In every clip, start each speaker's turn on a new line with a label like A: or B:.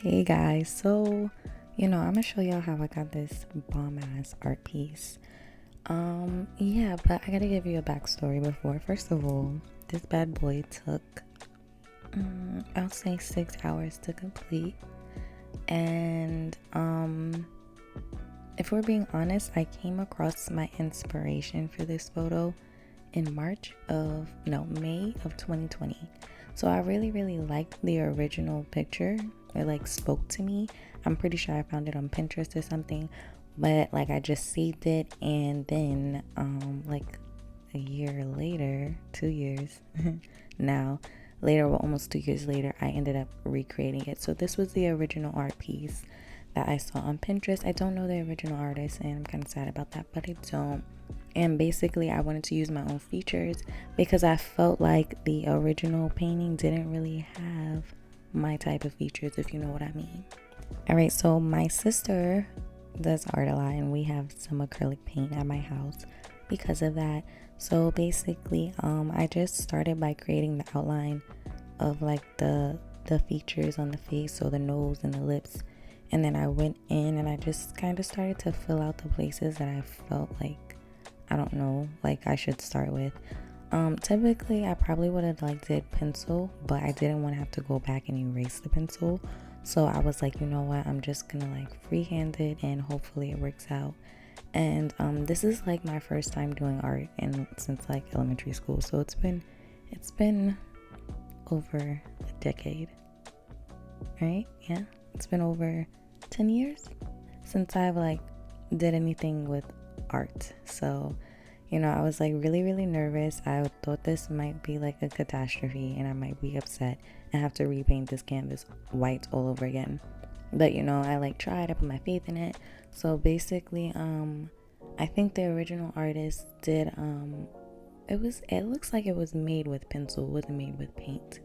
A: Hey guys, so I'm gonna show y'all how I got this bomb ass art piece. Yeah, but I gotta give you a backstory before. First of all, this bad boy took, I'll say 6 hours to complete. And, if we're being honest, I came across my inspiration for this photo in May of 2020. So I really, really liked the original picture. It like spoke to me. I'm pretty sure I found it on Pinterest or something, but like I just saved it, and then like a year later, 2 years now later, well, almost 2 years later, I ended up recreating it. So this was the original art piece that I saw on Pinterest. I don't know the original artist, and I'm kind of sad about that, but I don't. And basically, I wanted to use my own features because I felt like the original painting didn't really have my type of features, if you know what I mean. All right, so my sister does art a lot, and we have some acrylic paint at my house because of that. So basically, I just started by creating the outline of like the features on the face, so the nose and the lips, and then I went in and I just kind of started to fill out the places that I felt like, I don't know, like I should start with. Typically I probably would have like did pencil, but I didn't want to have to go back and erase the pencil. So I was like, you know what, I'm just gonna like freehand it and hopefully it works out. And this is like my first time doing art and since like elementary school. So it's been over a decade, right? Yeah, it's been over 10 years since I've like did anything with art. So I was like really, really nervous. I thought this might be like a catastrophe and I might be upset and have to repaint this canvas white all over again. But I like tried, I put my faith in it. So basically, I think the original artist did it looks like it was made with pencil, it wasn't made with paint.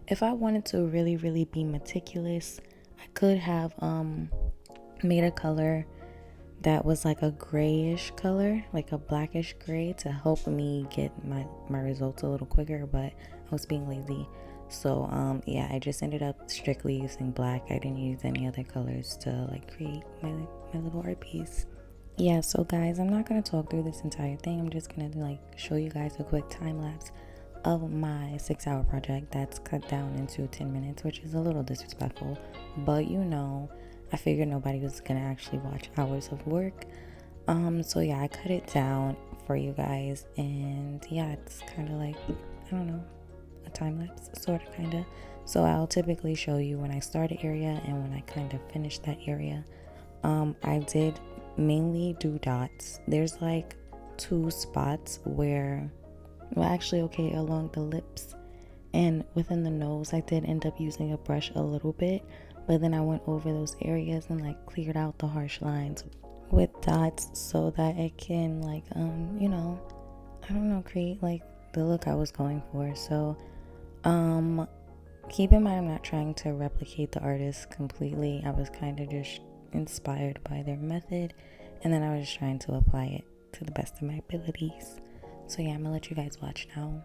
A: If I wanted to really, really be meticulous, I could have made a color that was like a grayish color, like a blackish gray, to help me get my results a little quicker, but I was being lazy. So yeah, I just ended up strictly using black. I didn't use any other colors to like create my little art piece. Yeah, so guys, I'm not gonna talk through this entire thing. I'm just gonna like show you guys a quick time lapse of my 6-hour project that's cut down into 10 minutes, which is a little disrespectful, but I figured nobody was gonna actually watch hours of work. So yeah, I cut it down for you guys, and yeah, it's kind of like, I don't know, a time lapse, sort of, kind of. So I'll typically show you when I start an area and when I kind of finish that area. I did mainly do dots. There's like 2 spots where, well, actually, okay, along the lips and within the nose, I did end up using a brush a little bit, but then I went over those areas and like cleared out the harsh lines with dots so that it can like I don't know, create like the look I was going for. So keep in mind, I'm not trying to replicate the artist completely. I was kind of just inspired by their method, and then I was just trying to apply it to the best of my abilities. So yeah, I'm gonna let you guys watch now.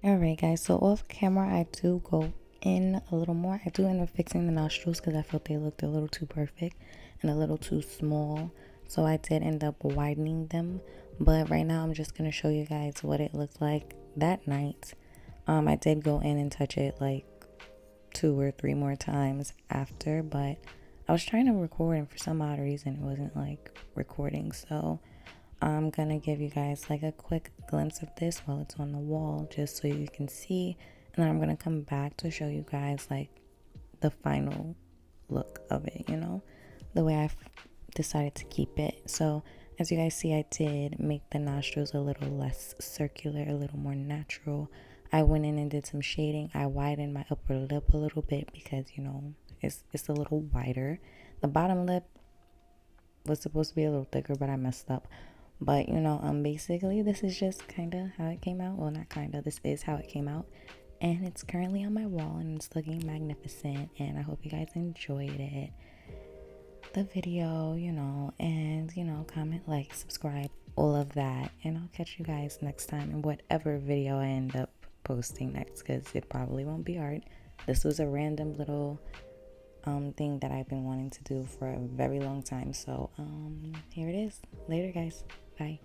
A: Alright guys, so off camera I do go in a little more. I do end up fixing the nostrils because I felt they looked a little too perfect and a little too small. So I did end up widening them. But right now I'm just going to show you guys what it looked like that night. I did go in and touch it like 2 or 3 more times after, but I was trying to record and for some odd reason it wasn't like recording. So I'm gonna give you guys like a quick glimpse of this while it's on the wall just so you can see, and then I'm gonna come back to show you guys like the final look of it, you know, the way I've decided to keep it. So as you guys see, I did make the nostrils a little less circular, a little more natural. I went in and did some shading. I widened my upper lip a little bit because, you know, it's a little wider. The bottom lip was supposed to be a little thicker, but I messed up. But you know, basically this is just kind of how it came out. Well, not kind of, this is how it came out, and it's currently on my wall and it's looking magnificent, and I hope you guys enjoyed it, the video, you know, and you know, comment, like, subscribe, all of that, and I'll catch you guys next time in whatever video I end up posting next, because it probably won't be art. This was a random little thing that I've been wanting to do for a very long time. So here it is. Later guys. Bye.